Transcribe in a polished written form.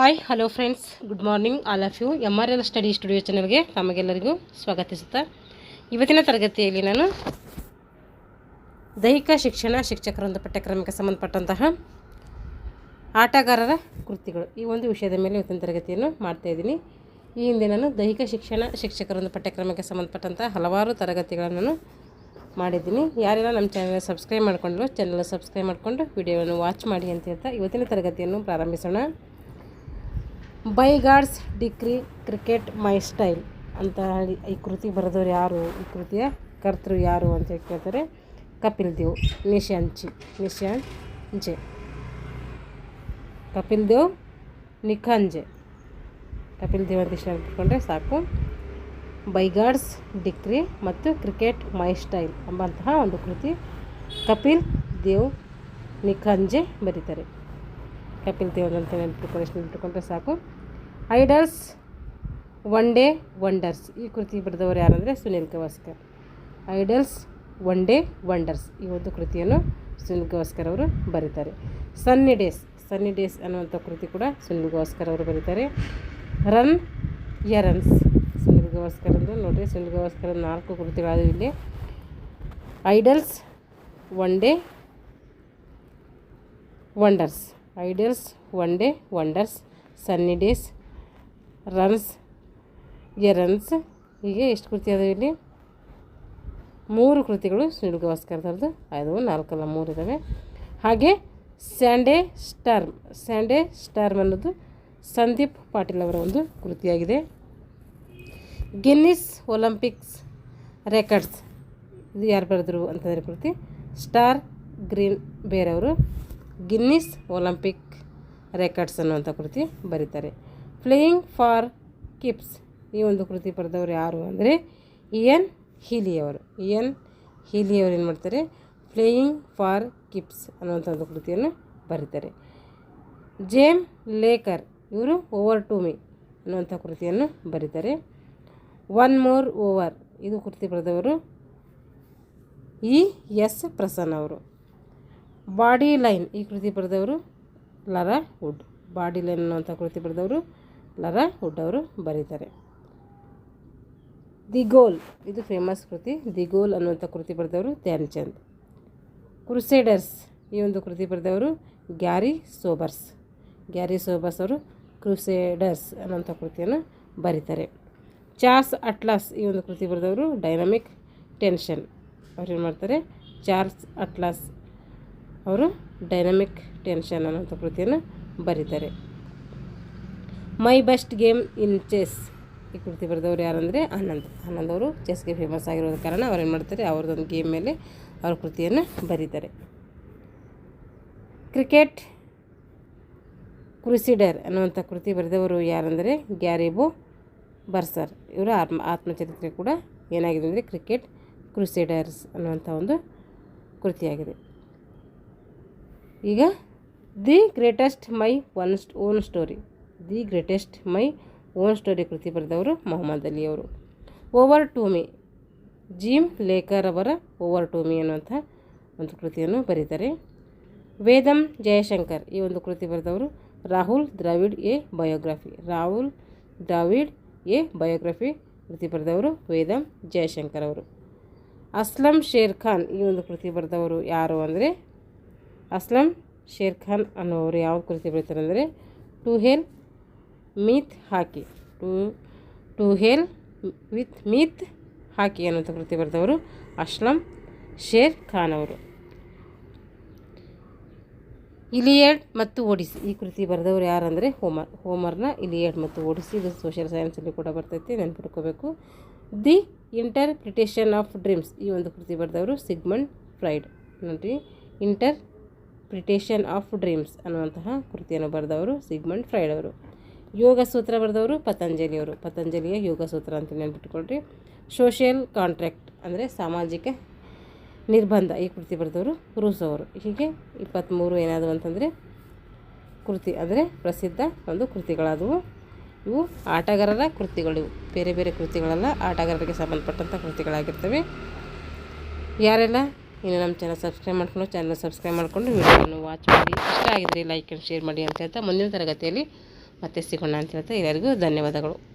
Hi hello friends, good morning all of you. MRL study studio ಚಾನಲ್ಗೆ ತಮಗೆಲ್ಲರಿಗೂ ಸ್ವಾಗತಿಸುತ್ತಾ ಇವತ್ತಿನ ತರಗತಿಯಲ್ಲಿ ನಾನು ದೈಹಿಕ ಶಿಕ್ಷಣ ಶಿಕ್ಷಕರೊಂದು ಪಠ್ಯಕ್ರಮಕ್ಕೆ ಸಂಬಂಧಪಟ್ಟಂತಹ ಆಟಗಾರರ ಕೃತಿಗಳು ಈ ಒಂದು ವಿಷಯದ ಮೇಲೆ ಇವತ್ತಿನ ತರಗತಿಯನ್ನು ಮಾಡ್ತಾಯಿದ್ದೀನಿ. ಈ ಹಿಂದೆ ನಾನು ದೈಹಿಕ ಶಿಕ್ಷಣ ಶಿಕ್ಷಕರೊಂದು ಪಠ್ಯಕ್ರಮಕ್ಕೆ ಸಂಬಂಧಪಟ್ಟಂಥ ಹಲವಾರು ತರಗತಿಗಳನ್ನು ನಾನು ಮಾಡಿದ್ದೀನಿ. ಯಾರೆಲ್ಲ ನಮ್ಮ ಚಾನಲ್ ಸಬ್ಸ್ಕ್ರೈಬ್ ಮಾಡಿಕೊಂಡ್ರು ಚಾನಲ್ ಸಬ್ಸ್ಕ್ರೈಬ್ ಮಾಡಿಕೊಂಡು ವಿಡಿಯೋವನ್ನು ವಾಚ್ ಮಾಡಿ ಅಂತ ಹೇಳ್ತಾ ಇವತ್ತಿನ ತರಗತಿಯನ್ನು ಪ್ರಾರಂಭಿಸೋಣ. By God's decree cricket my style ಅಂತ ಹೇಳಿ ಈ ಕೃತಿ ಬರೆದವರು ಯಾರು, ಈ ಕೃತಿಯ ಕರ್ತೃ ಯಾರು ಅಂತ ಕೇಳ್ತಾರೆ. ಕಪಿಲ್ ದೇವ್ ನಿಶಾಂಜೆ ಕಪಿಲ್ ದೇವ್ ನಿಖಂಜೆ ಕಪಿಲ್ ದೇವ್ ಅಂತ ಇಷ್ಟ ಇಟ್ಕೊಂಡ್ರೆ ಸಾಕು. ಬೈ ಗಾಡ್ಸ್ ಡಿಕ್ರಿ ಮತ್ತು ಕ್ರಿಕೆಟ್ ಮೈ ಸ್ಟೈಲ್ ಎಂಬಂತಹ ಒಂದು ಕೃತಿ ಕಪಿಲ್ ದೇವ್ ನಿಖಂಜೆ ಬರೀತಾರೆ. ಕಪಿಲ್ ದೇವ್ ಅಂತ ನೆನಪಿಟ್ಕೊಂಡ್ರೆ ಸಾಕು. ಐಡಲ್ಸ್ ಒನ್ ಡೇ ವಂಡರ್ಸ್ ಈ ಕೃತಿ ಬರೆದವರು ಯಾರಂದರೆ Sunil Gavaskar. Idols one day wonders ಈ ಒಂದು ಕೃತಿಯನ್ನು ಸುನಿಲ್ ಗವಾಸ್ಕರ್ ಅವರು ಬರೀತಾರೆ. ಸನ್ನಿ ಡೇಸ್ ಅನ್ನುವಂಥ ಕೃತಿ ಕೂಡ ಸುನಿಲ್ ಗವಾಸ್ಕರ್ ಅವರು ಬರೀತಾರೆ. ರನ್ ಎರನ್ಸ್ ಸುನಿಲ್ ಗವಾಸ್ಕರ್ ಅಂದು ನೋಡಿರಿ, ಸುನಿಲ್ ಗವಾಸ್ಕರ್ 4 ಕೃತಿಗಳಾದವು ಇಲ್ಲಿ. Idols one day wonders, idols one day wonders, sunny days, runs ruins, ಹೀಗೆ ಎಷ್ಟು ಕೃತಿ ಅದಾವೆ ಇಲ್ಲಿ? 3 ಕೃತಿಗಳು ಸುನಿಲ್ ಗವಾಸ್ಕರ್ದವ್ರದ್ದು. ಅದು 4 ಅಲ್ಲ 3 ಇದ್ದಾವೆ. ಹಾಗೆ ಸ್ಯಾಂಡೆ ಸ್ಟಾರ್ಮ್ ಅನ್ನೋದು ಸಂದೀಪ್ ಪಾಟೀಲ್ ಅವರ ಒಂದು ಕೃತಿಯಾಗಿದೆ. ಗಿನ್ನಿಸ್ ಒಲಿಂಪಿಕ್ಸ್ ರೆಕಾರ್ಡ್ಸ್ ಇದು ಯಾರು ಬರೆದರು ಅಂತಂದರೆ ಕೃತಿ ಸ್ಟಾರ್ ಗ್ರೀನ್ ಬೇರ್ ಅವರು ಗಿನ್ನಿಸ್ ಒಲಿಂಪಿಕ್ ರೆಕಾರ್ಡ್ಸ್ ಅನ್ನುವಂಥ ಕೃತಿ ಬರೀತಾರೆ. ಪ್ಲೇಯಿಂಗ್ ಫಾರ್ ಕಿಪ್ಸ್ ಈ ಒಂದು ಕೃತಿ ಬರೆದವರು ಯಾರು ಅಂದರೆ ಇಯನ್ ಹೀಲಿ ಅವರು ಏನು ಮಾಡ್ತಾರೆ, ಪ್ಲೇಯಿಂಗ್ ಫಾರ್ ಕಿಪ್ಸ್ ಅನ್ನುವಂಥ ಒಂದು ಕೃತಿಯನ್ನು ಬರೀತಾರೆ. ಜೇಮ್ ಲೇಕರ್ ಇವರು ಓವರ್ ಟು ಮೀ ಅನ್ನುವಂಥ ಕೃತಿಯನ್ನು ಬರೀತಾರೆ. ಒನ್ ಮೋರ್ ಓವರ್ ಇದು ಕೃತಿ ಬರೆದವರು ಎಸ್ ಪ್ರಸನ್ನ ಅವರು. ಬಾಡಿ ಲೈನ್ ಈ ಕೃತಿ ಬರೆದವರು ಲರಾ ವುಡ್. ಬಾಡಿ ಲೈನ್ ಅನ್ನುವಂಥ ಕೃತಿ ಬರೆದವರು ಲರಾ ವುಡ್ ಅವರು ಬರೀತಾರೆ. ದಿ ಗೋಲ್ ಇದು ಫೇಮಸ್ ಕೃತಿ. ದಿ ಗೋಲ್ ಅನ್ನುವಂಥ ಕೃತಿ ಬರೆದವರು ಧ್ಯಾನ್ ಚಂದ್. ಕ್ರುಸೇಡರ್ಸ್ ಈ ಒಂದು ಕೃತಿ ಬರೆದವರು ಗ್ಯಾರಿ ಸೋಬರ್ಸ್ ಅವರು ಕ್ರುಸೇಡರ್ಸ್ ಅನ್ನುವಂಥ ಕೃತಿಯನ್ನು ಬರೀತಾರೆ. ಚಾರ್ಲ್ಸ್ ಅಟ್ಲಾಸ್ ಈ ಒಂದು ಕೃತಿ ಬರೆದವರು ಡೈನಮಿಕ್ ಟೆನ್ಷನ್ ಅವ್ರು ಏನು ಮಾಡ್ತಾರೆ, ಚಾರ್ಲ್ಸ್ ಅಟ್ಲಾಸ್ ಅವರು ಡೈನಮಿಕ್ ಟೆನ್ಷನ್ ಅನ್ನೋಂಥ ಕೃತಿಯನ್ನು ಬರೀತಾರೆ. My best game in chess ಈ ಕೃತಿ ಬರೆದವರು ಯಾರಂದರೆ ಆನಂದ್ ಅವರು ಚೆಸ್ಗೆ ಫೇಮಸ್ ಆಗಿರೋದ ಕಾರಣ ಅವ್ರು ಏನು ಮಾಡ್ತಾರೆ, ಅವ್ರದ್ದೊಂದು ಗೇಮ್ ಮೇಲೆ ಅವ್ರ ಕೃತಿಯನ್ನು ಬರೀತಾರೆ. ಕ್ರಿಕೆಟ್ ಕ್ರುಸಿಡರ್ ಅನ್ನುವಂಥ ಕೃತಿ ಬರೆದವರು ಯಾರಂದರೆ ಗ್ಯಾರಿಬೋ ಬರ್ಸರ್ ಇವರ ಆತ್ಮಚರಿತ್ರೆ ಕೂಡ ಏನಾಗಿದೆ ಅಂದರೆ ಕ್ರಿಕೆಟ್ ಕ್ರುಸೇಡರ್ಸ್ ಅನ್ನುವಂಥ ಒಂದು ಕೃತಿಯಾಗಿದೆ. ಈಗ the greatest my own story ಕೃತಿ ಬರೆದವರು ಮೊಹಮ್ಮದ್ ಅಲಿ ಅವರು. Over to me Jim Laker ಅವರ ಓವರ್ ಟು ಮೀ ಅನ್ನುವಂಥ ಒಂದು ಕೃತಿಯನ್ನು ಬರೀತಾರೆ. ವೇದಂ ಜಯಶಂಕರ್ ಈ ಒಂದು ಕೃತಿ ಬರೆದವರು ರಾಹುಲ್ ದ್ರಾವಿಡ್ ಎ ಬಯೋಗ್ರಫಿ ಕೃತಿ ಬರೆದವರು ವೇದಂ ಜಯಶಂಕರ್ ಅವರು. ಅಸ್ಲಂ ಶೇರ್ ಖಾನ್ ಈ ಒಂದು ಕೃತಿ ಬರೆದವರು ಯಾರು ಅಂದರೆ ಅಸ್ಲಂ ಶೇರ್ ಖಾನ್ ಅನ್ನೋರು ಯಾವ ಕೃತಿ ಬರೀತಾರೆ ಅಂದರೆ ಟು ಹೇಲ್ ವಿತ್ ಮೀತ್ ಹಾಕಿ ಅನ್ನೋಂಥ ಕೃತಿ ಬರೆದವರು ಅಸ್ಲಂ ಶೇರ್ ಖಾನ್ ಅವರು. ಇಲಿಯಡ್ ಮತ್ತು ಒಡಿಸಿ ಈ ಕೃತಿ ಬರೆದವರು ಯಾರಂದರೆ ಹೋಮರ್ನ ಇಲಿಯಡ್ ಮತ್ತು ಒಡಿಸಿ ಇದು ಸೋಷಿಯಲ್ ಸೈನ್ಸಲ್ಲಿ ಕೂಡ ಬರ್ತೈತಿ, ನೆನಪಿಟ್ಕೋಬೇಕು. ದಿ ಇಂಟರ್ಪ್ರಿಟೇಷನ್ ಆಫ್ ಡ್ರೀಮ್ಸ್ ಈ ಒಂದು ಕೃತಿ ಬರೆದವರು ಸಿಗ್ಮಂಡ್ ಫ್ರೈಡ್ ನೋಡಿ. ಇಂಟರ್ಪ್ರಿಟೇಷನ್ ಆಫ್ ಡ್ರೀಮ್ಸ್ ಅನ್ನುವಂತಹ ಕೃತಿಯನ್ನು ಬರೆದವರು ಸಿಗ್ಮಂಡ್ ಫ್ರೈಡ್ ಅವರು. ಯೋಗ ಸೂತ್ರ ಬರೆದವರು ಪತಂಜಲಿಯ ಯೋಗ ಸೂತ್ರ ಅಂತ ನೆನಪಿಟ್ಕೊಳ್ರಿ. ಸೋಷಿಯಲ್ ಕಾಂಟ್ರಾಕ್ಟ್ ಅಂದರೆ ಸಾಮಾಜಿಕ ನಿರ್ಬಂಧ ಈ ಕೃತಿ ಬರೆದವರು ರೂಸೋ ಅವರು. ಹೀಗೆ 23 ಏನಾದವು ಅಂತಂದರೆ ಕೃತಿ ಅಂದರೆ ಪ್ರಸಿದ್ಧ ಒಂದು ಕೃತಿಗಳಾದವು. ಇವು ಆಟಗಾರರ ಕೃತಿಗಳು, ಬೇರೆ ಬೇರೆ ಕೃತಿಗಳೆಲ್ಲ ಆಟಗಾರರಿಗೆ ಸಂಬಂಧಪಟ್ಟಂಥ ಕೃತಿಗಳಾಗಿರ್ತವೆ. ಯಾರೆಲ್ಲ ಇನ್ನು ನಮ್ಮ ಚಾನಲ್ ಸಬ್ಸ್ಕ್ರೈಬ್ ಮಾಡಿಕೊಂಡು ವಿಡಿಯೋವನ್ನು ವಾಚ್ ಮಾಡಿ ಇಷ್ಟ ಆಗಿದ್ರೆ ಲೈಕ್ ಆ್ಯಂಡ್ ಶೇರ್ ಮಾಡಿ ಅಂತ ಹೇಳ್ತಾ ಮುಂದಿನ ತರಗತಿಯಲ್ಲಿ ಮತ್ತೆ ಸಿಗೋಣ ಅಂತ ಹೇಳ್ತಾ ಎಲ್ಲರಿಗೂ ಧನ್ಯವಾದಗಳು.